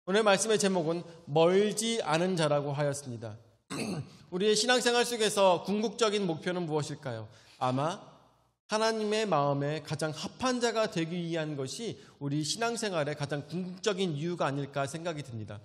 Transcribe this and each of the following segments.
오늘 말씀의 제목은 멀지 않은 자라고 하였습니다. 우리의 신앙생활 속에서 궁극적인 목표는 무엇일까요? 아마 하나님의 마음에 가장 합한 자가 되기 위한 것이 우리 신앙생활의 가장 궁극적인 이유가 아닐까 생각이 듭니다.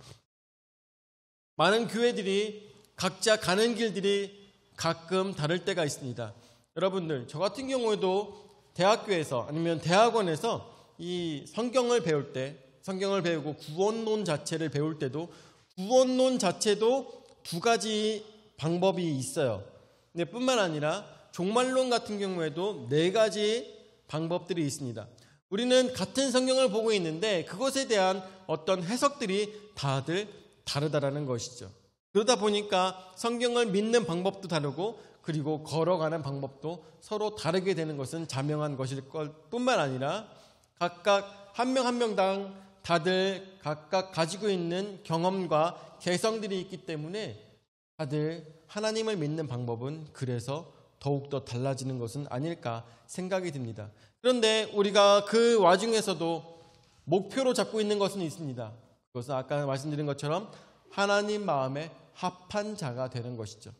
많은 교회들이 각자 가는 길들이 가끔 다를 때가 있습니다. 여러분들, 저 같은 경우에도 대학교에서 아니면 대학원에서 이 성경을 배울 때, 성경을 배우고 구원론 자체를 배울 때도 구원론 자체도 두 가지 방법이 있어요. 근데 뿐만 아니라 종말론 같은 경우에도 네 가지 방법들이 있습니다. 우리는 같은 성경을 보고 있는데 그것에 대한 어떤 해석들이 다들 다르다라는 것이죠. 그러다 보니까 성경을 믿는 방법도 다르고 그리고 걸어가는 방법도 서로 다르게 되는 것은 자명한 것일 뿐만 아니라 각각 한 명 한 명당 다들 각각 가지고 있는 경험과 개성들이 있기 때문에 다들 하나님을 믿는 방법은 그래서 더욱더 달라지는 것은 아닐까 생각이 듭니다. 그런데 우리가 그 와중에서도 목표로 잡고 있는 것은 있습니다. 그것은 아까 말씀드린 것처럼 하나님 마음에 합한 자가 되는 것이죠.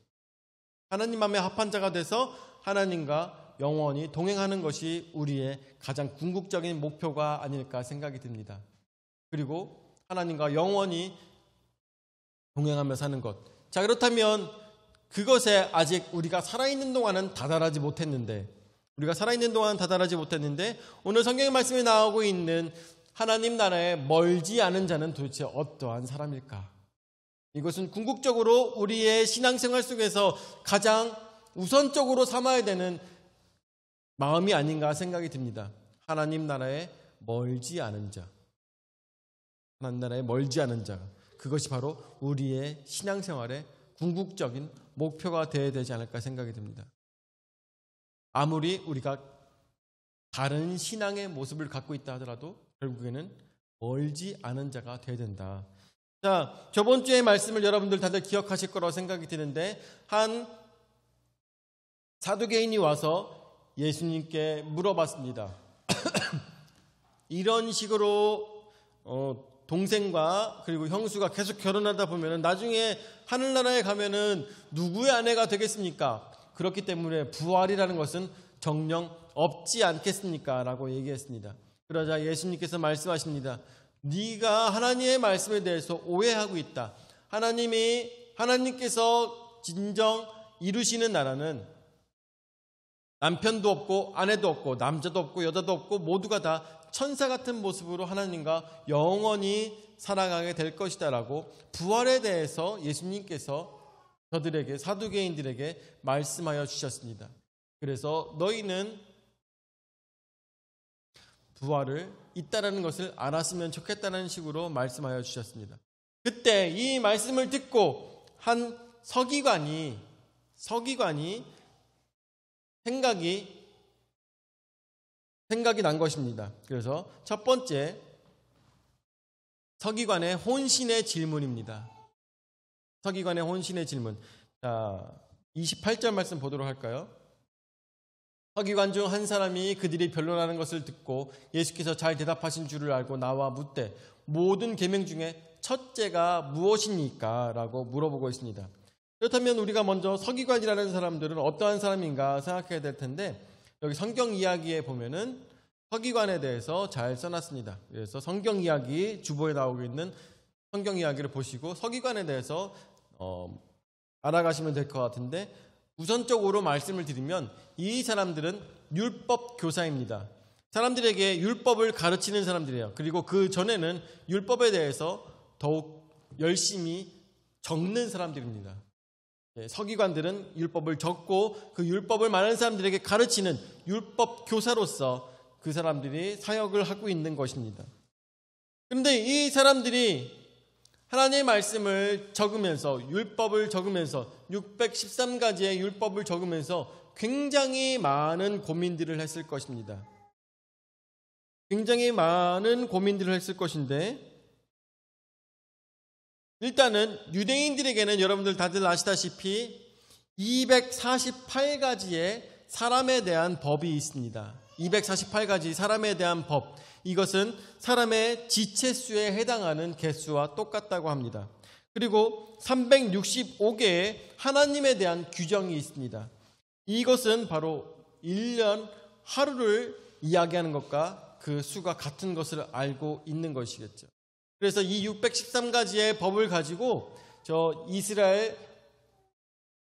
하나님 마음에 합한 자가 돼서 하나님과 영원히 동행하는 것이 우리의 가장 궁극적인 목표가 아닐까 생각이 듭니다. 그리고 하나님과 영원히 동행하며 사는 것. 자, 그렇다면 그것에 아직 우리가 살아있는 동안은 다다르지 못했는데 오늘 성경의 말씀에 나오고 있는 하나님 나라에 멀지 않은 자는 도대체 어떠한 사람일까? 이것은 궁극적으로 우리의 신앙생활 속에서 가장 우선적으로 삼아야 되는 마음이 아닌가 생각이 듭니다. 하나님 나라에 멀지 않은 자. 하나님 나라에 멀지 않은 자. 그것이 바로 우리의 신앙생활의 궁극적인 목표가 되어야 되지 않을까 생각이 듭니다. 아무리 우리가 다른 신앙의 모습을 갖고 있다 하더라도 결국에는 멀지 않은 자가 되어야 된다. 자, 저번 주의 말씀을 여러분들 다들 기억하실 거라고 생각이 드는데 한 사두개인이 와서 예수님께 물어봤습니다. 이런 식으로 동생과 그리고 형수가 계속 결혼하다 보면 나중에 하늘나라에 가면은 누구의 아내가 되겠습니까? 그렇기 때문에 부활이라는 것은 정녕 없지 않겠습니까? 라고 얘기했습니다. 그러자 예수님께서 말씀하십니다. 네가 하나님의 말씀에 대해서 오해하고 있다. 하나님께서 진정 이루시는 나라는 남편도 없고 아내도 없고 남자도 없고 여자도 없고 모두가 다 천사 같은 모습으로 하나님과 영원히 살아가게 될 것이다 라고 부활에 대해서 예수님께서 저들에게 사두개인들에게 말씀하여 주셨습니다. 그래서 너희는 부활을 있다라는 것을 알았으면 좋겠다는 식으로 말씀하여 주셨습니다. 그때 이 말씀을 듣고 한 서기관이 생각이 난 것입니다. 그래서 첫 번째 서기관의 혼신의 질문입니다. 서기관의 혼신의 질문. 자, 28절 말씀 보도록 할까요? 서기관 중 한 사람이 그들이 변론하는 것을 듣고 예수께서 잘 대답하신 줄을 알고 나와 묻되 모든 계명 중에 첫째가 무엇입니까? 라고 물어보고 있습니다. 그렇다면 우리가 먼저 서기관이라는 사람들은 어떠한 사람인가 생각해야 될 텐데 여기 성경 이야기에 보면은 서기관에 대해서 잘 써놨습니다. 그래서 성경 이야기 주보에 나오고 있는 성경 이야기를 보시고 서기관에 대해서 알아가시면 될 것 같은데 우선적으로 말씀을 드리면 이 사람들은 율법 교사입니다. 사람들에게 율법을 가르치는 사람들이에요. 그리고 그 전에는 율법에 대해서 더욱 열심히 적는 사람들입니다. 서기관들은 율법을 적고 그 율법을 많은 사람들에게 가르치는 율법 교사로서 그 사람들이 사역을 하고 있는 것입니다. 그런데 이 사람들이 하나님의 말씀을 적으면서 율법을 적으면서 613가지의 율법을 적으면서 굉장히 많은 고민들을 했을 것입니다. 굉장히 많은 고민들을 했을 것인데 일단은 유대인들에게는 여러분들 다들 아시다시피 248가지의 사람에 대한 법이 있습니다. 248가지 사람에 대한 법, 이것은 사람의 지체수에 해당하는 개수와 똑같다고 합니다. 그리고 365개의 하나님에 대한 규정이 있습니다. 이것은 바로 1년 하루를 이야기하는 것과 그 수가 같은 것을 알고 있는 것이겠죠. 그래서 이 613가지의 법을 가지고 저 이스라엘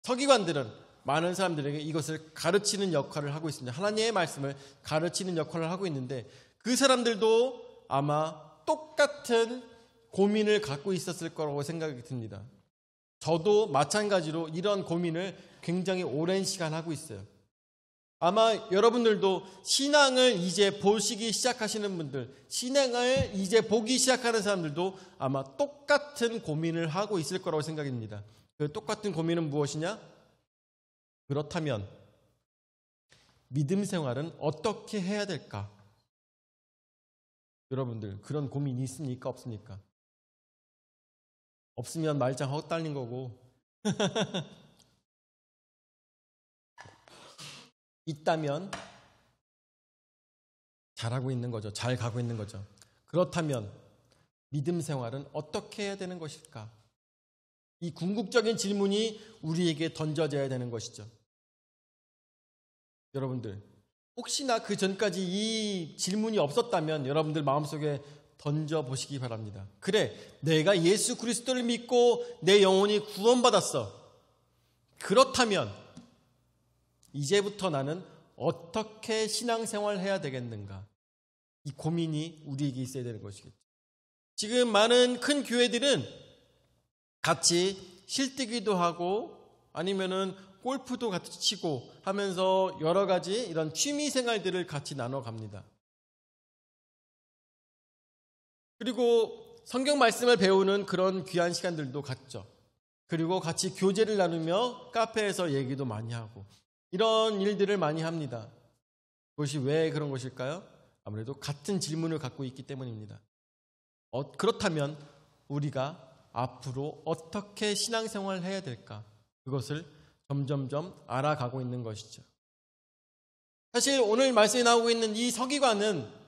서기관들은 많은 사람들에게 이것을 가르치는 역할을 하고 있습니다. 하나님의 말씀을 가르치는 역할을 하고 있는데 그 사람들도 아마 똑같은 고민을 갖고 있었을 거라고 생각이 듭니다. 저도 마찬가지로 이런 고민을 굉장히 오랜 시간 하고 있어요. 아마 여러분들도 신앙을 이제 보시기 시작하시는 분들, 신앙을 이제 보기 시작하는 사람들도 아마 똑같은 고민을 하고 있을 거라고 생각됩니다. 그 똑같은 고민은 무엇이냐? 그렇다면 믿음 생활은 어떻게 해야 될까? 여러분들 그런 고민이 있습니까? 없습니까? 없으면 말짱 헛달린 거고 있다면 잘하고 있는 거죠. 잘 가고 있는 거죠. 그렇다면 믿음 생활은 어떻게 해야 되는 것일까? 이 궁극적인 질문이 우리에게 던져져야 되는 것이죠. 여러분들 혹시나 그 전까지 이 질문이 없었다면 여러분들 마음속에 던져보시기 바랍니다. 그래, 내가 예수 그리스도를 믿고 내 영혼이 구원받았어. 그렇다면 이제부터 나는 어떻게 신앙생활을 해야 되겠는가? 이 고민이 우리에게 있어야 되는 것이겠죠. 지금 많은 큰 교회들은 같이 실뜨기도 하고 아니면은 골프도 같이 치고 하면서 여러 가지 이런 취미 생활들을 같이 나눠 갑니다. 그리고 성경 말씀을 배우는 그런 귀한 시간들도 갖죠. 그리고 같이 교제를 나누며 카페에서 얘기도 많이 하고 이런 일들을 많이 합니다. 그것이 왜 그런 것일까요? 아무래도 같은 질문을 갖고 있기 때문입니다. 그렇다면 우리가 앞으로 어떻게 신앙생활을 해야 될까? 그것을 점점점 알아가고 있는 것이죠. 사실 오늘 말씀에 나오고 있는 이 서기관은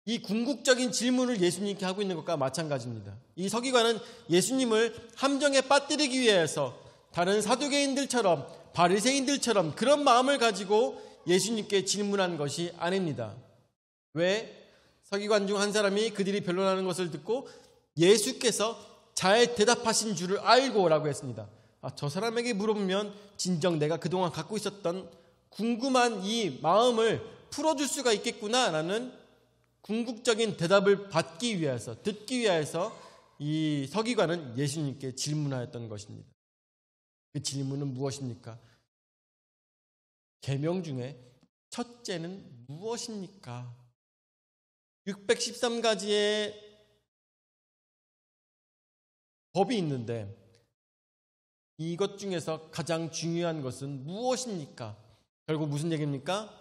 이 궁극적인 질문을 예수님께 하고 있는 것과 마찬가지입니다. 이 서기관은 예수님을 함정에 빠뜨리기 위해서 다른 사두개인들처럼 바리새인들처럼 그런 마음을 가지고 예수님께 질문한 것이 아닙니다. 왜? 서기관 중 한 사람이 그들이 변론하는 것을 듣고 예수께서 잘 대답하신 줄을 알고 라고 했습니다. 저 사람에게 물어보면 진정 내가 그동안 갖고 있었던 궁금한 이 마음을 풀어줄 수가 있겠구나 라는 궁극적인 대답을 받기 위해서, 듣기 위해서 이 서기관은 예수님께 질문하였던 것입니다. 그 질문은 무엇입니까? 계명 중에 첫째는 무엇입니까? 613가지의 법이 있는데 이것 중에서 가장 중요한 것은 무엇입니까? 결국 무슨 얘기입니까?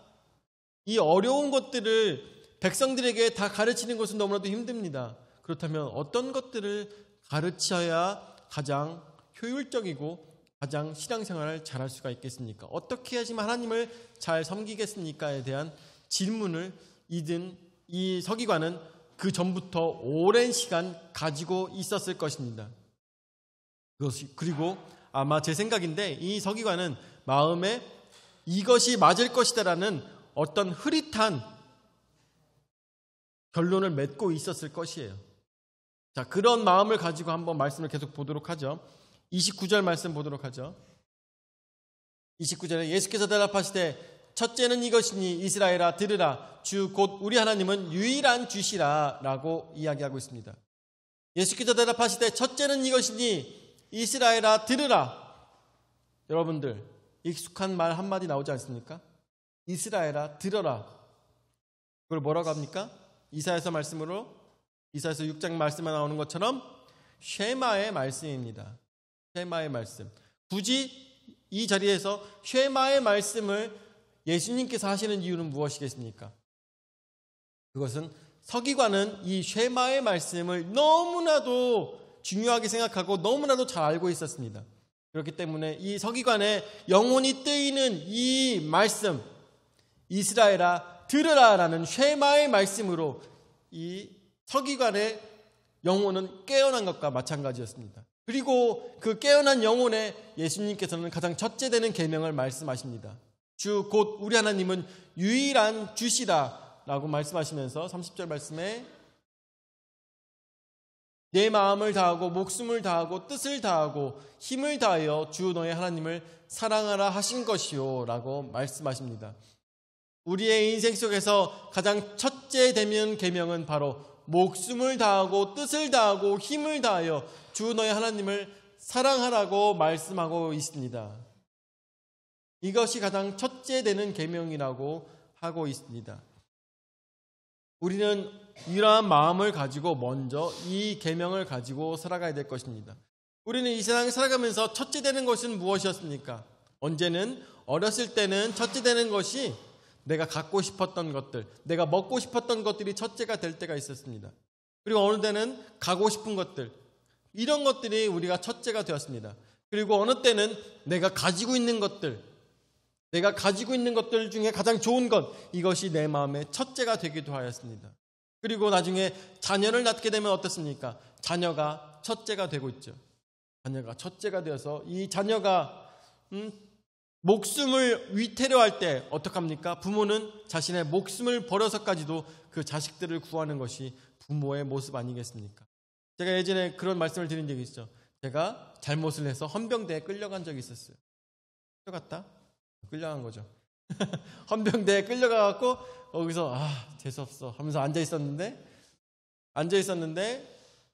이 어려운 것들을 백성들에게 다 가르치는 것은 너무나도 힘듭니다. 그렇다면 어떤 것들을 가르쳐야 가장 효율적이고 가장 신앙생활을 잘할 수가 있겠습니까? 어떻게 하시면 하나님을 잘 섬기겠습니까에 대한 질문을 이 서기관은 그 전부터 오랜 시간 가지고 있었을 것입니다. 그리고 아마 제 생각인데 이 서기관은 마음에 이것이 맞을 것이다라는 어떤 흐릿한 결론을 맺고 있었을 것이에요. 자, 그런 마음을 가지고 한번 말씀을 계속 보도록 하죠. 29절 말씀 보도록 하죠. 29절에 예수께서 대답하시되 첫째는 이것이니 이스라엘아 들으라 주 곧 우리 하나님은 유일한 주시라 라고 이야기하고 있습니다. 예수께서 대답하시되 첫째는 이것이니 이스라엘아 들으라. 여러분들 익숙한 말 한마디 나오지 않습니까? 이스라엘아 들어라. 그걸 뭐라고 합니까? 이사야서 말씀으로 이사야서 6장 말씀에 나오는 것처럼 쉐마의 말씀입니다. 쉐마의 말씀. 굳이 이 자리에서 쉐마의 말씀을 예수님께서 하시는 이유는 무엇이겠습니까? 그것은 서기관은 이 쉐마의 말씀을 너무나도 중요하게 생각하고 너무나도 잘 알고 있었습니다. 그렇기 때문에 이 서기관의 영혼이 뜨이는 이 말씀 이스라엘아 들으라라는 쉐마의 말씀으로 이 서기관의 영혼은 깨어난 것과 마찬가지였습니다. 그리고 그 깨어난 영혼에 예수님께서는 가장 첫째 되는 계명을 말씀하십니다. 주 곧 우리 하나님은 유일한 주시다 라고 말씀하시면서 30절 말씀에 내 마음을 다하고 목숨을 다하고 뜻을 다하고 힘을 다하여 주 너의 하나님을 사랑하라 하신 것이요 라고 말씀하십니다. 우리의 인생 속에서 가장 첫째 되는 계명은 바로 목숨을 다하고 뜻을 다하고 힘을 다하여 주 너의 하나님을 사랑하라고 말씀하고 있습니다. 이것이 가장 첫째 되는 계명이라고 하고 있습니다. 우리는 이러한 마음을 가지고 먼저 이 계명을 가지고 살아가야 될 것입니다. 우리는 이 세상에 살아가면서 첫째 되는 것은 무엇이었습니까? 언제는 어렸을 때는 첫째 되는 것이 내가 갖고 싶었던 것들, 내가 먹고 싶었던 것들이 첫째가 될 때가 있었습니다. 그리고 어느 때는 가고 싶은 것들, 이런 것들이 우리가 첫째가 되었습니다. 그리고 어느 때는 내가 가지고 있는 것들, 내가 가지고 있는 것들 중에 가장 좋은 것, 이것이 내 마음의 첫째가 되기도 하였습니다. 그리고 나중에 자녀를 낳게 되면 어떻습니까? 자녀가 첫째가 되고 있죠. 자녀가 첫째가 되어서 이 자녀가 목숨을 위태로 할 때 어떡합니까? 부모는 자신의 목숨을 버려서까지도 그 자식들을 구하는 것이 부모의 모습 아니겠습니까? 제가 예전에 그런 말씀을 드린 적이 있죠. 제가 잘못을 해서 헌병대에 끌려간 적이 있었어요. 끌려간 거죠. 헌병대에 끌려가갖고 거기서 재수없어 하면서 앉아 있었는데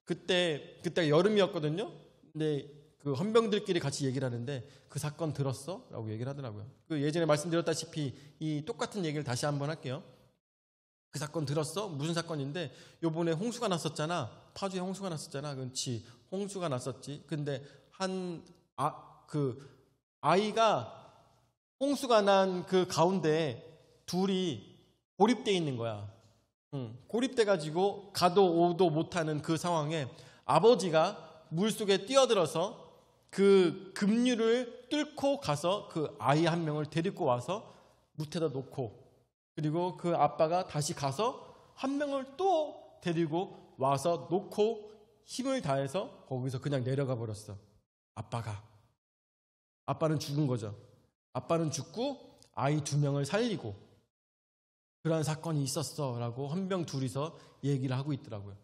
그때 여름이었거든요. 근데 그 헌병들끼리 같이 얘기를 하는데 그 사건 들었어? 라고 얘기를 하더라고요. 그 예전에 말씀드렸다시피 이 똑같은 얘기를 다시 한번 할게요. 그 사건 들었어? 무슨 사건인데 요번에 홍수가 났었잖아. 파주에 홍수가 났었잖아. 그렇지. 홍수가 났었지. 근데 그 아이가 홍수가 난 그 가운데 둘이 고립되어 있는 거야. 고립돼 가지고 가도 오도 못하는 그 상황에 아버지가 물속에 뛰어들어서 그 급류를 뚫고 가서 그 아이 한 명을 데리고 와서 무태다 놓고, 그리고 그 아빠가 다시 가서 한 명을 또 데리고 와서 놓고 힘을 다해서 거기서 그냥 내려가 버렸어. 아빠는 죽은 거죠. 아빠는 죽고 아이 2명을 살리고 그러한 사건이 있었어 라고 헌병 둘이서 얘기를 하고 있더라고요.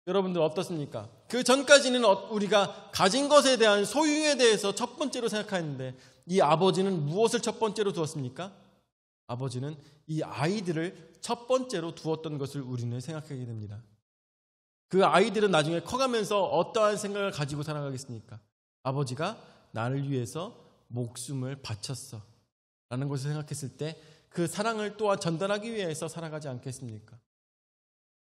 여러분들 어떻습니까? 그 전까지는 우리가 가진 것에 대한 소유에 대해서 첫 번째로 생각했는데 이 아버지는 무엇을 첫 번째로 두었습니까? 아버지는 이 아이들을 첫 번째로 두었던 것을 우리는 생각하게 됩니다. 그 아이들은 나중에 커가면서 어떠한 생각을 가지고 살아가겠습니까? 아버지가 나를 위해서 목숨을 바쳤어 라는 것을 생각했을 때 그 사랑을 또한 전달하기 위해서 살아가지 않겠습니까?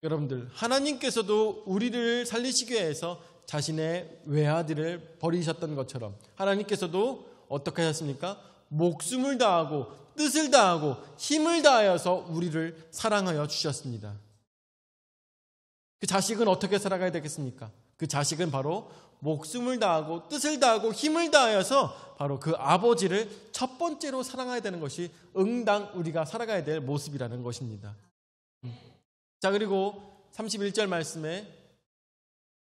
여러분들, 하나님께서도 우리를 살리시기 위해서 자신의 외아들을 버리셨던 것처럼 하나님께서도 어떻게 하셨습니까? 목숨을 다하고 뜻을 다하고 힘을 다하여서 우리를 사랑하여 주셨습니다. 그 자식은 어떻게 살아가야 되겠습니까? 그 자식은 바로 목숨을 다하고 뜻을 다하고 힘을 다하여서 바로 그 아버지를 첫 번째로 사랑해야 되는 것이 응당 우리가 살아가야 될 모습이라는 것입니다. 자, 그리고 31절 말씀에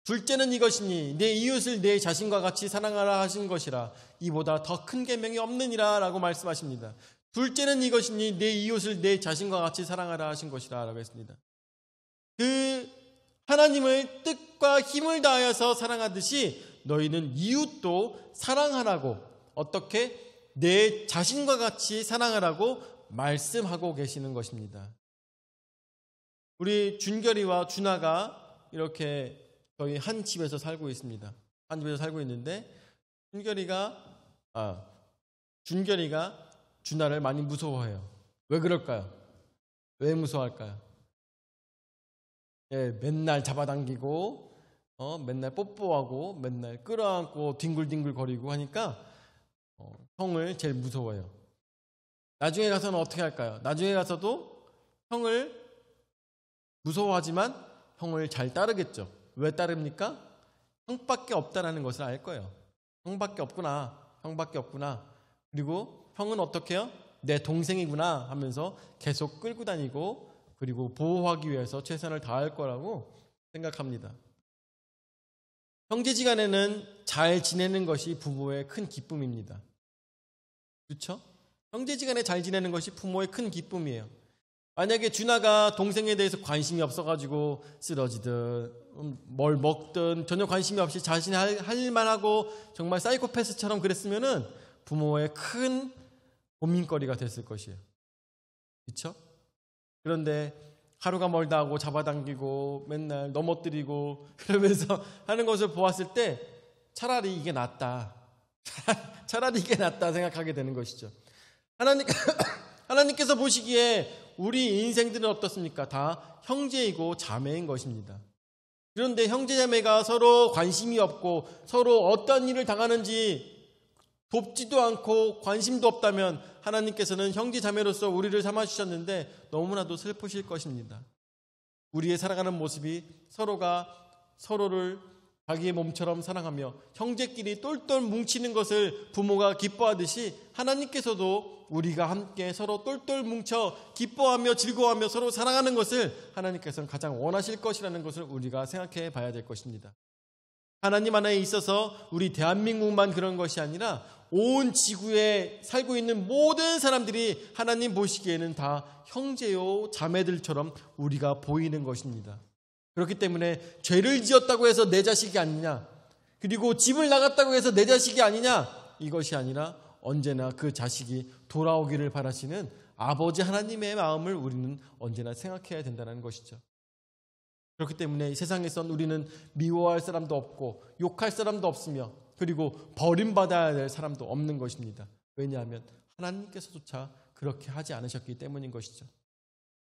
둘째는 이것이니 내 이웃을 내 자신과 같이 사랑하라 하신 것이라 이보다 더 큰 계명이 없느니라 라고 말씀하십니다. 둘째는 이것이니 내 이웃을 내 자신과 같이 사랑하라 하신 것이라 라고 했습니다. 그 하나님을 뜻과 힘을 다하여서 사랑하듯이 너희는 이웃도 사랑하라고, 어떻게? 내 자신과 같이 사랑하라고 말씀하고 계시는 것입니다. 우리 준결이와 준하가 이렇게 저희 한 집에서 살고 있습니다. 한 집에서 살고 있는데 준결이가 준하를 많이 무서워해요. 왜 그럴까요? 왜 무서워할까요? 맨날 잡아당기고 맨날 뽀뽀하고 맨날 끌어안고 뒹굴뒹굴 거리고 하니까 형을 제일 무서워해요. 나중에 가서는 어떻게 할까요? 나중에 가서도 형을 무서워하지만 형을 잘 따르겠죠. 왜 따릅니까? 형밖에 없다라는 것을 알 거예요. 형밖에 없구나. 그리고 형은 어떻게 해요? 내 동생이구나 하면서 계속 끌고 다니고 그리고 보호하기 위해서 최선을 다할 거라고 생각합니다. 형제지간에는 잘 지내는 것이 부모의 큰 기쁨입니다. 그렇죠? 형제지간에 잘 지내는 것이 부모의 큰 기쁨이에요. 만약에 준하가 동생에 대해서 관심이 없어가지고 쓰러지든 뭘 먹든 전혀 관심이 없이 자신이 할 만하고 정말 사이코패스처럼 그랬으면은 부모의 큰 고민거리가 됐을 것이에요. 그렇죠? 그런데 하루가 멀다 하고 잡아당기고 맨날 넘어뜨리고 그러면서 하는 것을 보았을 때 차라리 이게 낫다. 차라리 이게 낫다 생각하게 되는 것이죠. 하나님께서 보시기에 우리 인생들은 어떻습니까? 다 형제이고 자매인 것입니다. 그런데 형제자매가 서로 관심이 없고 서로 어떤 일을 당하는지 돕지도 않고 관심도 없다면 하나님께서는 형제자매로서 우리를 삼아주셨는데 너무나도 슬프실 것입니다. 우리의 살아가는 모습이 서로가 서로를 자기의 몸처럼 사랑하며 형제끼리 똘똘 뭉치는 것을 부모가 기뻐하듯이 하나님께서도 우리가 함께 서로 똘똘 뭉쳐 기뻐하며 즐거워하며 서로 사랑하는 것을 하나님께서는 가장 원하실 것이라는 것을 우리가 생각해 봐야 될 것입니다. 하나님 하나에 있어서 우리 대한민국만 그런 것이 아니라 온 지구에 살고 있는 모든 사람들이 하나님 보시기에는 다 형제요 자매들처럼 우리가 보이는 것입니다. 그렇기 때문에 죄를 지었다고 해서 내 자식이 아니냐, 그리고 집을 나갔다고 해서 내 자식이 아니냐, 이것이 아니라 언제나 그 자식이 돌아오기를 바라시는 아버지 하나님의 마음을 우리는 언제나 생각해야 된다는 것이죠. 그렇기 때문에 이 세상에선 우리는 미워할 사람도 없고 욕할 사람도 없으며 그리고 버림받아야 될 사람도 없는 것입니다. 왜냐하면 하나님께서조차 그렇게 하지 않으셨기 때문인 것이죠.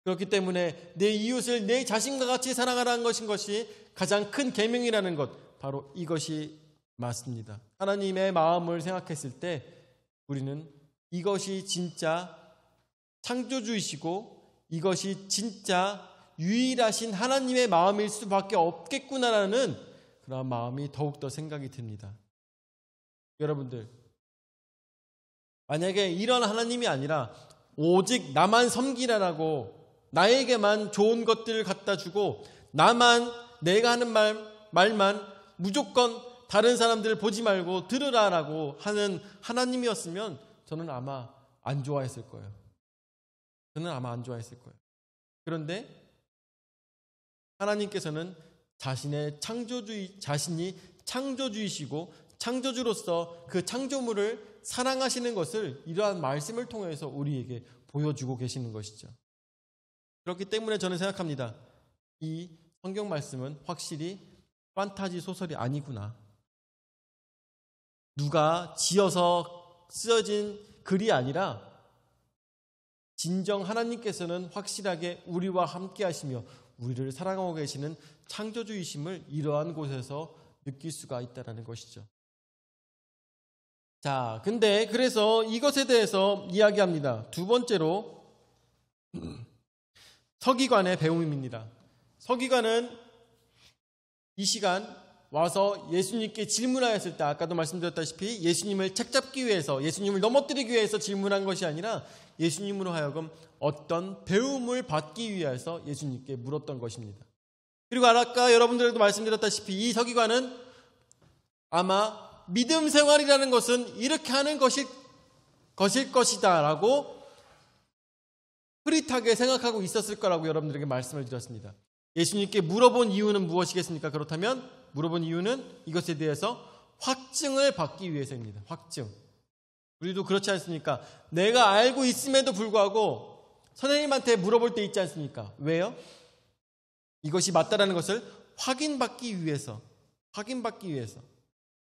그렇기 때문에 내 이웃을 내 자신과 같이 사랑하라는 것이 가장 큰 계명이라는 것, 바로 이것이 맞습니다. 하나님의 마음을 생각했을 때 우리는 이것이 진짜 창조주이시고 이것이 진짜 유일하신 하나님의 마음일 수밖에 없겠구나라는 그런 마음이 더욱더 생각이 듭니다. 여러분들, 만약에 이런 하나님이 아니라 오직 나만 섬기라라고 나에게만 좋은 것들을 갖다 주고 나만 내가 하는 말만 무조건 다른 사람들을 보지 말고 들으라라고 하는 하나님이었으면 저는 아마 안 좋아했을 거예요. 그런데 하나님께서는 자신이 창조주이시고 창조주로서 그 창조물을 사랑하시는 것을 이러한 말씀을 통해서 우리에게 보여주고 계시는 것이죠. 그렇기 때문에 저는 생각합니다. 이 성경 말씀은 확실히 판타지 소설이 아니구나. 누가 지어서 쓰여진 글이 아니라 진정 하나님께서는 확실하게 우리와 함께 하시며 우리를 사랑하고 계시는 창조주이심을 이러한 곳에서 느낄 수가 있다는 것이죠. 자, 근데 그래서 이것에 대해서 이야기합니다. 두 번째로 서기관의 배움입니다. 서기관은 이 시간 와서 예수님께 질문하였을 때 아까도 말씀드렸다시피 예수님을 책잡기 위해서, 예수님을 넘어뜨리기 위해서 질문한 것이 아니라 예수님으로 하여금 어떤 배움을 받기 위해서 예수님께 물었던 것입니다. 그리고 아까 여러분들에도 말씀드렸다시피 이 서기관은 아마 믿음 생활이라는 것은 이렇게 하는 것일 것이다 라고 흐릿하게 생각하고 있었을 거라고 여러분들에게 말씀을 드렸습니다. 예수님께 물어본 이유는 무엇이겠습니까? 그렇다면 물어본 이유는 이것에 대해서 확증을 받기 위해서입니다. 확증. 우리도 그렇지 않습니까? 내가 알고 있음에도 불구하고 선생님한테 물어볼 때 있지 않습니까? 왜요? 이것이 맞다라는 것을 확인받기 위해서.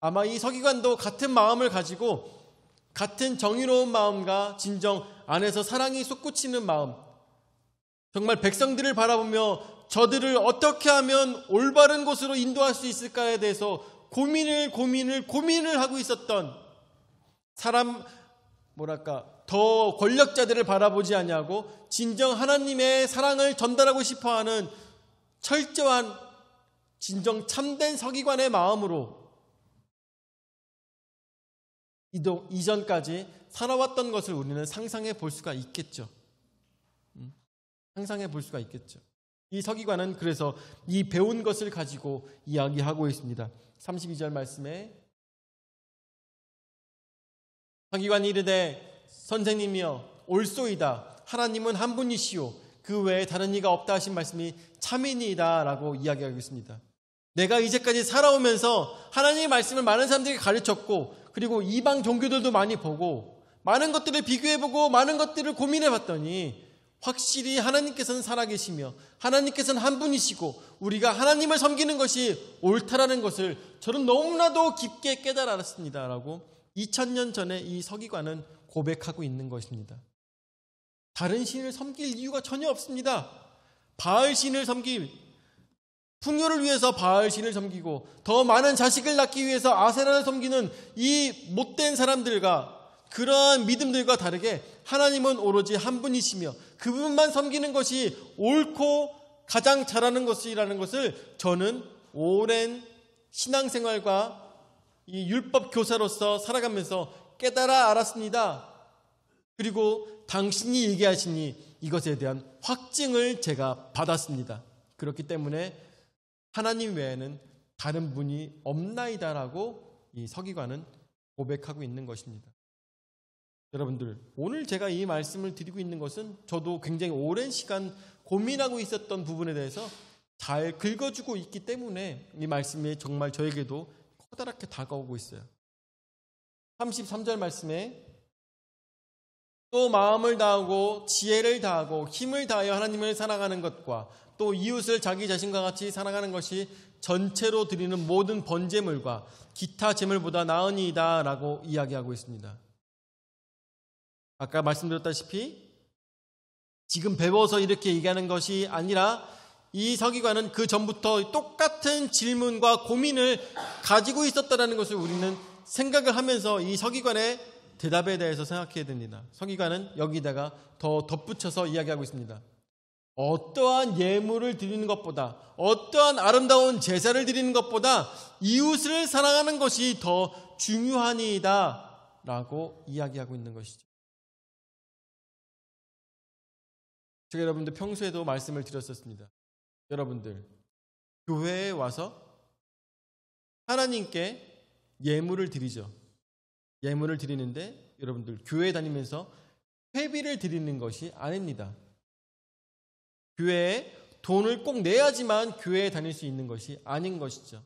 아마 이 서기관도 같은 마음을 가지고 같은 정의로운 마음과 진정 안에서 사랑이 솟구치는 마음, 정말 백성들을 바라보며 저들을 어떻게 하면 올바른 곳으로 인도할 수 있을까에 대해서 고민을 하고 있었던 더 권력자들을 바라보지 아니하고 진정 하나님의 사랑을 전달하고 싶어하는 철저한 진정 참된 서기관의 마음으로 이전까지 살아왔던 것을 우리는 상상해 볼 수가 있겠죠. 상상해 볼 수가 있겠죠. 이 서기관은 그래서 이 배운 것을 가지고 이야기하고 있습니다. 32절 말씀에 서기관이 이르되 선생님이여 옳소이다. 하나님은 한 분이시오. 그 외에 다른 이가 없다 하신 말씀이 참이니이다 라고 이야기하고 있습니다. 내가 이제까지 살아오면서 하나님의 말씀을 많은 사람들에게 가르쳤고 그리고 이방 종교들도 많이 보고 많은 것들을 비교해보고 많은 것들을 고민해봤더니 확실히 하나님께서는 살아계시며 하나님께서는 한 분이시고 우리가 하나님을 섬기는 것이 옳다라는 것을 저는 너무나도 깊게 깨달았습니다 라고 2000년 전에 이 서기관은 고백하고 있는 것입니다. 다른 신을 섬길 이유가 전혀 없습니다. 바알 신을 섬길 풍요를 위해서 바알 신을 섬기고 더 많은 자식을 낳기 위해서 아세라를 섬기는 이 못된 사람들과 그러한 믿음들과 다르게 하나님은 오로지 한 분이시며 그분만 섬기는 것이 옳고 가장 잘하는 것이라는 것을 저는 오랜 신앙생활과 이 율법 교사로서 살아가면서 깨달아 알았습니다. 그리고 당신이 얘기하시니 이것에 대한 확증을 제가 받았습니다. 그렇기 때문에 하나님 외에는 다른 분이 없나이다라고 이 서기관은 고백하고 있는 것입니다. 여러분들, 오늘 제가 이 말씀을 드리고 있는 것은 저도 굉장히 오랜 시간 고민하고 있었던 부분에 대해서 잘 긁어주고 있기 때문에 이 말씀이 정말 저에게도 커다랗게 다가오고 있어요. 33절 말씀에 또 마음을 다하고 지혜를 다하고 힘을 다하여 하나님을 사랑하는 것과 또 이웃을 자기 자신과 같이 사랑하는 것이 전체로 드리는 모든 번제물과 기타 제물보다 나으니이다 라고 이야기하고 있습니다. 아까 말씀드렸다시피 지금 배워서 이렇게 얘기하는 것이 아니라 이 서기관은 그 전부터 똑같은 질문과 고민을 가지고 있었다는 것을 우리는 생각을 하면서 이 서기관의 대답에 대해서 생각해야 됩니다. 서기관은 여기다가 더 덧붙여서 이야기하고 있습니다. 어떠한 예물을 드리는 것보다 어떠한 아름다운 제사를 드리는 것보다 이웃을 사랑하는 것이 더 중요하니이다 라고 이야기하고 있는 것이죠. 제가 여러분들 평소에도 말씀을 드렸었습니다. 여러분들 교회에 와서 하나님께 예물을 드리죠. 예물을 드리는데 여러분들 교회 다니면서 회비를 드리는 것이 아닙니다. 교회에 돈을 꼭 내야지만 교회에 다닐 수 있는 것이 아닌 것이죠.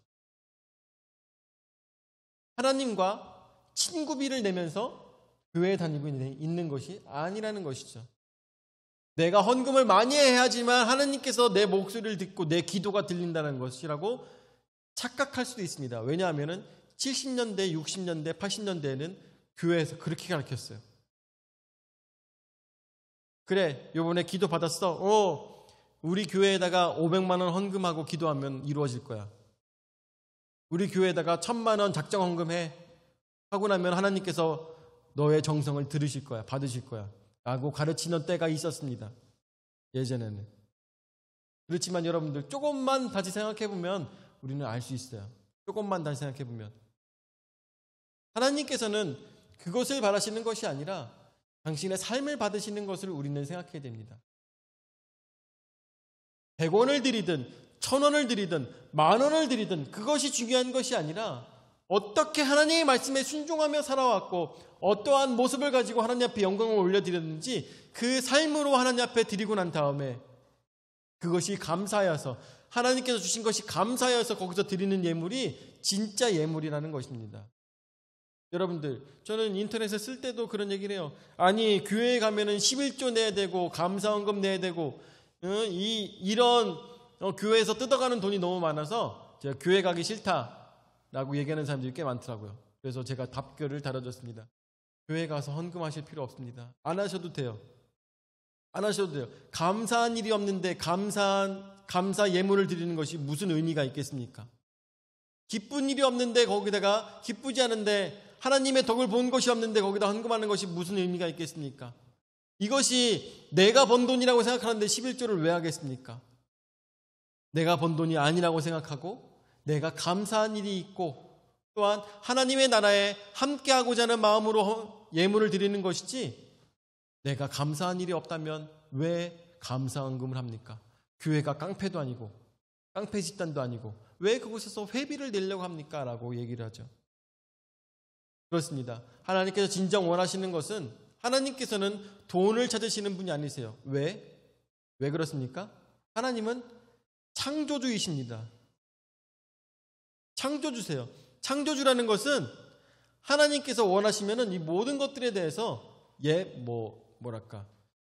하나님과 친구비를 내면서 교회에 다니고 있는 것이 아니라는 것이죠. 내가 헌금을 많이 해야지만 하나님께서 내 목소리를 듣고 내 기도가 들린다는 것이라고 착각할 수도 있습니다. 왜냐하면 70년대, 60년대, 80년대에는 교회에서 그렇게 가르쳤어요. 그래, 요번에 기도 받았어. 우리 교회에다가 500만 원 헌금하고 기도하면 이루어질 거야. 우리 교회에다가 1000만 원 작정 헌금해. 하고 나면 하나님께서 너의 정성을 들으실 거야. 받으실 거야. 라고 가르치는 때가 있었습니다. 예전에는. 그렇지만 여러분들 조금만 다시 생각해보면 우리는 알 수 있어요. 조금만 다시 생각해보면 하나님께서는 그것을 바라시는 것이 아니라 당신의 삶을 받으시는 것을 우리는 생각해야 됩니다. 100원을 드리든 1000원을 드리든 10,000원을 드리든 그것이 중요한 것이 아니라 어떻게 하나님의 말씀에 순종하며 살아왔고 어떠한 모습을 가지고 하나님 앞에 영광을 올려드렸는지 그 삶으로 하나님 앞에 드리고 난 다음에 그것이 감사하여서 하나님께서 주신 것이 감사하여서 거기서 드리는 예물이 진짜 예물이라는 것입니다. 여러분들, 저는 인터넷에 쓸 때도 그런 얘기를 해요. 아니, 교회에 가면은 11조 내야 되고 감사헌금 내야 되고 이런 교회에서 뜯어가는 돈이 너무 많아서 제가 교회 가기 싫다라고 얘기하는 사람들이 꽤 많더라고요. 그래서 제가 답글을 달아줬습니다. 교회 가서 헌금하실 필요 없습니다. 안 하셔도 돼요. 안 하셔도 돼요. 감사한 일이 없는데 감사 예물을 드리는 것이 무슨 의미가 있겠습니까? 기쁜 일이 없는데 거기다가 기쁘지 않은데 하나님의 덕을 본 것이 없는데 거기다 헌금하는 것이 무슨 의미가 있겠습니까? 이것이 내가 번 돈이라고 생각하는데 11조를 왜 하겠습니까? 내가 번 돈이 아니라고 생각하고 내가 감사한 일이 있고 또한 하나님의 나라에 함께하고자 하는 마음으로 예물을 드리는 것이지, 내가 감사한 일이 없다면 왜 감사헌금을 합니까? 교회가 깡패도 아니고 깡패 집단도 아니고 왜 그곳에서 회비를 내려고 합니까? 라고 얘기를 하죠. 그렇습니다. 하나님께서 진정 원하시는 것은, 하나님께서는 돈을 찾으시는 분이 아니세요. 왜 그렇습니까? 하나님은 창조주이십니다. 창조주세요. 창조주라는 것은 하나님께서 원하시면은 이 모든 것들에 대해서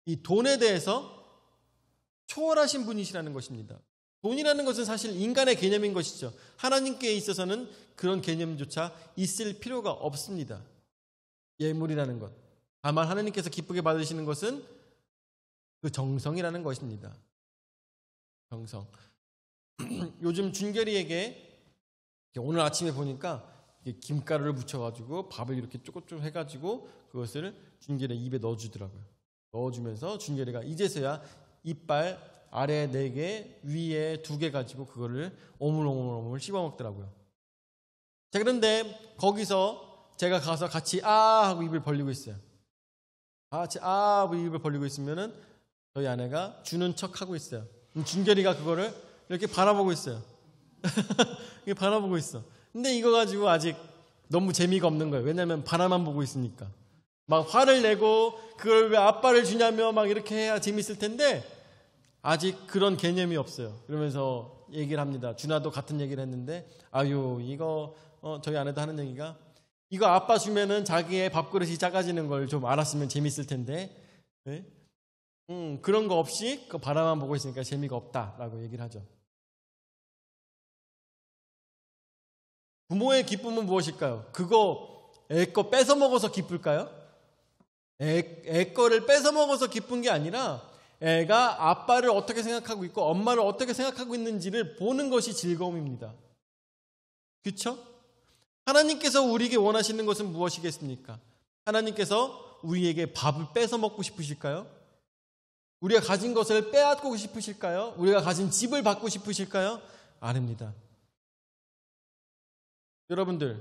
이 돈에 대해서 초월하신 분이시라는 것입니다. 돈이라는 것은 사실 인간의 개념인 것이죠. 하나님께 있어서는 그런 개념조차 있을 필요가 없습니다. 예물이라는 것. 다만 하나님께서 기쁘게 받으시는 것은 그 정성이라는 것입니다. 정성. 요즘 준결이에게 오늘 아침에 보니까 김가루를 묻혀가지고 밥을 이렇게 쪼글쪼글 해가지고 그것을 준결이 입에 넣어주더라고요. 넣어주면서 준결이가 이제서야 이빨 아래 4개, 위에 2개 가지고 그거를 오물오물 씹어먹더라고요. 자, 그런데 거기서 제가 가서 같이 하고 입을 벌리고 있어요. 같이 하고 입을 벌리고 있으면은 저희 아내가 주는 척 하고 있어요. 준결이가 그거를 이렇게 바라보고 있어요. 이렇게 바라보고 있어. 근데 이거 가지고 아직 너무 재미가 없는 거예요. 왜냐하면 바라만 보고 있으니까. 막 화를 내고 그걸 왜 아빠를 주냐며 막 이렇게 해야 재밌을 텐데 아직 그런 개념이 없어요. 그러면서 얘기를 합니다. 준아도 같은 얘기를 했는데, 이거 저희 아내도 하는 얘기가, 이거 아빠 주면은 자기의 밥그릇이 작아지는 걸 좀 알았으면 재밌을 텐데, 네? 그런 거 없이 그 바라만 보고 있으니까 재미가 없다라고 얘기를 하죠. 부모의 기쁨은 무엇일까요? 그거 애 거 뺏어 먹어서 기쁠까요? 애 거를 뺏어 먹어서 기쁜 게 아니라 애가 아빠를 어떻게 생각하고 있고 엄마를 어떻게 생각하고 있는지를 보는 것이 즐거움입니다. 그렇죠? 하나님께서 우리에게 원하시는 것은 무엇이겠습니까? 하나님께서 우리에게 밥을 뺏어 먹고 싶으실까요? 우리가 가진 것을 빼앗고 싶으실까요? 우리가 가진 집을 받고 싶으실까요? 아닙니다. 여러분들,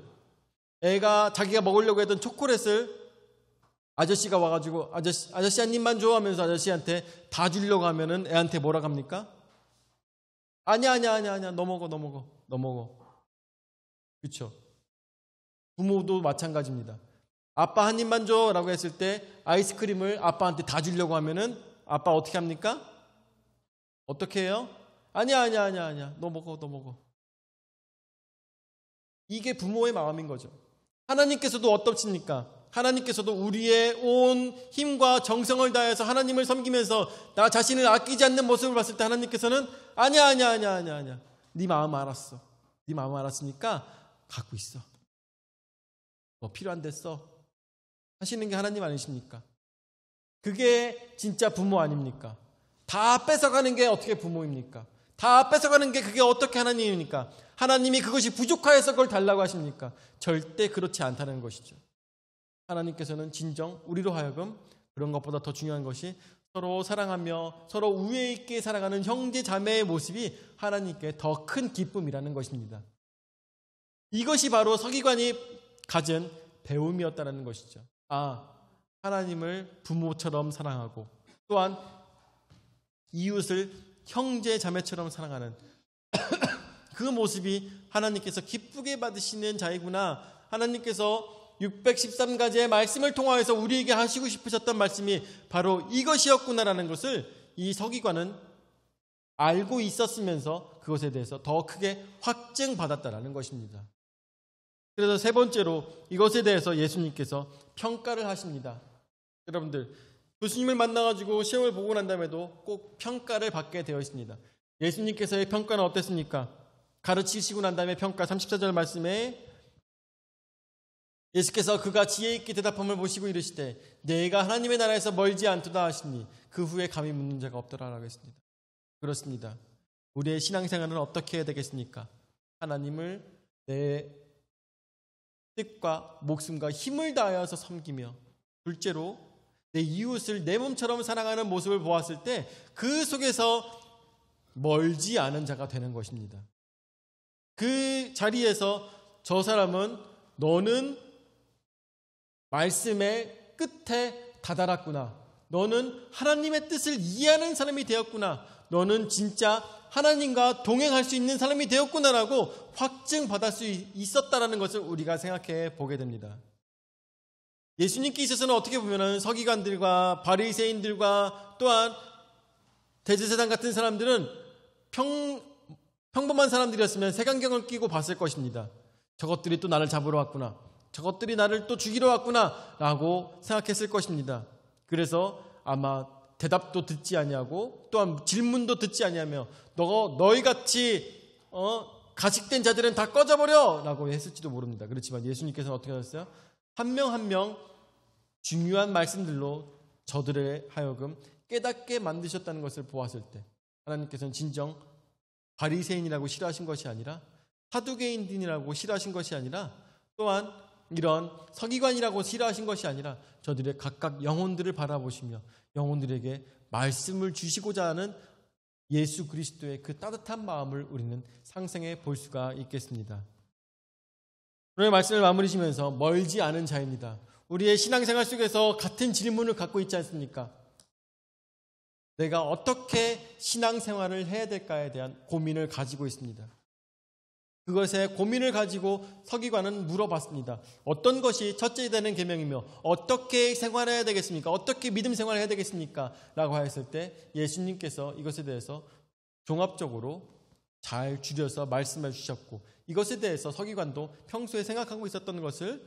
애가 자기가 먹으려고 했던 초콜릿을 아저씨가 와가지고 아저씨 한 입만 줘 하면서 아저씨한테 다 주려고 하면은 애한테 뭐라 합니까? 아니야 너 먹어. 그렇죠? 부모도 마찬가지입니다. 아빠 한 입만 줘 라고 했을 때 아이스크림을 아빠한테 다 주려고 하면은 아빠 어떻게 합니까? 어떻게 해요? 아니야 너 먹어. 이게 부모의 마음인 거죠. 하나님께서도 어떻습니까? 하나님께서도 우리의 온 힘과 정성을 다해서 하나님을 섬기면서 나 자신을 아끼지 않는 모습을 봤을 때 하나님께서는 아니야. 네 마음 알았어. 네 마음 알았으니까 갖고 있어. 뭐 필요한 데 써. 하시는 게 하나님 아니십니까? 그게 진짜 부모 아닙니까? 다 뺏어가는 게 어떻게 부모입니까? 다 뺏어가는 게 그게 어떻게 하나님입니까? 하나님이 그것이 부족하여서 그걸 달라고 하십니까? 절대 그렇지 않다는 것이죠. 하나님께서는 진정 우리로 하여금 그런 것보다 더 중요한 것이 서로 사랑하며 서로 우애 있게 살아가는 형제 자매의 모습이 하나님께 더 큰 기쁨이라는 것입니다. 이것이 바로 서기관이 가진 배움이었다는 것이죠. 하나님을 부모처럼 사랑하고 또한 이웃을 형제 자매처럼 사랑하는 그 모습이 하나님께서 기쁘게 받으시는 자이구나. 하나님께서 613가지의 말씀을 통하여서 우리에게 하시고 싶으셨던 말씀이 바로 이것이었구나라는 것을 이 서기관은 알고 있었으면서 그것에 대해서 더 크게 확증받았다라는 것입니다. 그래서 세 번째로 이것에 대해서 예수님께서 평가를 하십니다. 여러분들, 교수님을 만나가지고 시험을 보고 난 다음에도 꼭 평가를 받게 되어 있습니다. 예수님께서의 평가는 어땠습니까? 가르치시고 난 다음에 평가 34절 말씀에 예수께서 그가 지혜 있게 대답함을 보시고 이르시되 내가 하나님의 나라에서 멀지 않도다 하시니 그 후에 감히 묻는 자가 없더라라고 했습니다. 그렇습니다. 우리의 신앙생활은 어떻게 해야 되겠습니까? 하나님을 내 뜻과 목숨과 힘을 다하여서 섬기며, 둘째로 내 이웃을 내 몸처럼 사랑하는 모습을 보았을 때 그 속에서 멀지 않은 자가 되는 것입니다. 그 자리에서 저 사람은 너는 말씀의 끝에 다다랐구나. 너는 하나님의 뜻을 이해하는 사람이 되었구나. 너는 진짜 하나님과 동행할 수 있는 사람이 되었구나라고 확증받을 수 있었다라는 것을 우리가 생각해 보게 됩니다. 예수님께 있어서는 어떻게 보면 서기관들과 바리새인들과 또한 대제사장 같은 사람들은 평범한 사람들이었으면 색안경을 끼고 봤을 것입니다. 저것들이 또 나를 잡으러 왔구나. 저것들이 나를 또 죽이러 왔구나 라고 생각했을 것입니다. 그래서 아마 대답도 듣지 아니하고 또한 질문도 듣지 아니하며 너희같이 가식된 자들은 다 꺼져버려 라고 했을지도 모릅니다. 그렇지만 예수님께서는 어떻게 하셨어요? 한 명 한 명 중요한 말씀들로 저들의 하여금 깨닫게 만드셨다는 것을 보았을 때 하나님께서는 진정 바리새인이라고 싫어하신 것이 아니라 사두개인이라고 싫어하신 것이 아니라 또한 이런 서기관이라고 싫어하신 것이 아니라 저들의 각각 영혼들을 바라보시며 영혼들에게 말씀을 주시고자 하는 예수 그리스도의 그 따뜻한 마음을 우리는 상상해 볼 수가 있겠습니다. 오늘 말씀을 마무리 지면서 멀지 않은 자입니다. 우리의 신앙생활 속에서 같은 질문을 갖고 있지 않습니까? 내가 어떻게 신앙생활을 해야 될까에 대한 고민을 가지고 있습니다. 그것에 고민을 가지고 서기관은 물어봤습니다. 어떤 것이 첫째 되는 계명이며 어떻게 생활해야 되겠습니까? 어떻게 믿음 생활을 해야 되겠습니까? 라고 하였을 때 예수님께서 이것에 대해서 종합적으로 잘 줄여서 말씀해 주셨고 이것에 대해서 서기관도 평소에 생각하고 있었던 것을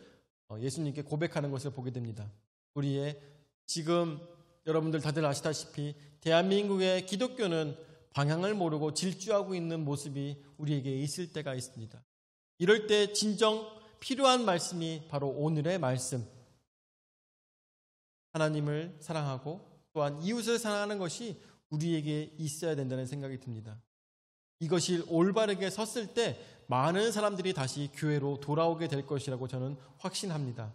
예수님께 고백하는 것을 보게 됩니다. 우리의 지금 여러분들 다들 아시다시피 대한민국의 기독교는 방향을 모르고 질주하고 있는 모습이 우리에게 있을 때가 있습니다. 이럴 때 진정 필요한 말씀이 바로 오늘의 말씀. 하나님을 사랑하고 또한 이웃을 사랑하는 것이 우리에게 있어야 된다는 생각이 듭니다. 이것이 올바르게 섰을 때 많은 사람들이 다시 교회로 돌아오게 될 것이라고 저는 확신합니다.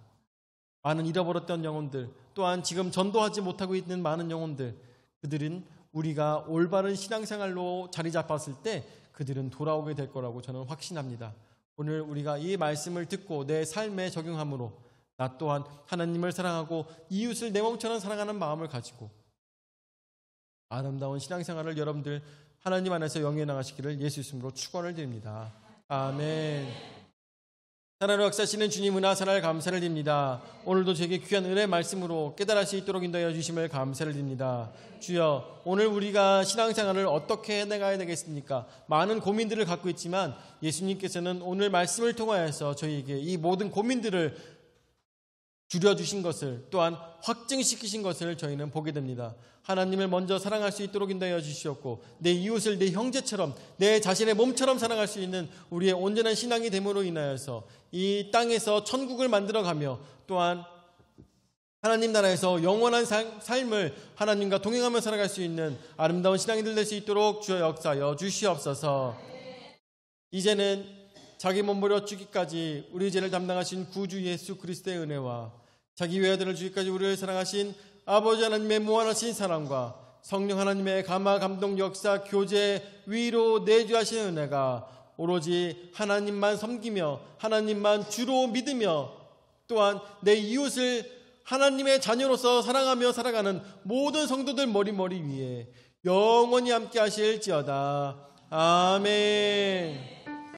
많은 잃어버렸던 영혼들, 또한 지금 전도하지 못하고 있는 많은 영혼들, 그들은 우리가 올바른 신앙생활로 자리 잡았을 때 그들은 돌아오게 될 거라고 저는 확신합니다. 오늘 우리가 이 말씀을 듣고 내 삶에 적용함으로 나 또한 하나님을 사랑하고 이웃을 내 몸처럼 사랑하는 마음을 가지고 아름다운 신앙생활을 여러분들 하나님 안에서 영위해 나가시기를 예수 이름으로 축원을 드립니다. 아멘. 하나님 역사하시는 주님 은하 사랑을 감사를 드립니다. 오늘도 저에게 귀한 은혜의 말씀으로 깨달을 수 있도록 인도하여 주심을 감사를 드립니다. 주여, 오늘 우리가 신앙생활을 어떻게 해나가야 되겠습니까? 많은 고민들을 갖고 있지만 예수님께서는 오늘 말씀을 통하여서 저희에게 이 모든 고민들을 줄여주신 것을 또한 확증시키신 것을 저희는 보게 됩니다. 하나님을 먼저 사랑할 수 있도록 인도하여 주시었고 내 이웃을 내 형제처럼 내 자신의 몸처럼 사랑할 수 있는 우리의 온전한 신앙이 됨으로 인하여서 이 땅에서 천국을 만들어가며 또한 하나님 나라에서 영원한 삶을 하나님과 동행하며 살아갈 수 있는 아름다운 신앙인들 될 수 있도록 주여 역사하여 주시옵소서. 이제는 자기 몸부려 죽기까지 우리 죄를 담당하신 구주 예수 그리스도의 은혜와 자기 외아들을 주기까지 우리를 사랑하신 아버지 하나님의 무한하신 사랑과 성령 하나님의 감화 감동 역사 교제 위로 내주하시는 은혜가 오로지 하나님만 섬기며 하나님만 주로 믿으며 또한 내 이웃을 하나님의 자녀로서 사랑하며 살아가는 모든 성도들 머리 위에 영원히 함께 하실지어다. 아멘.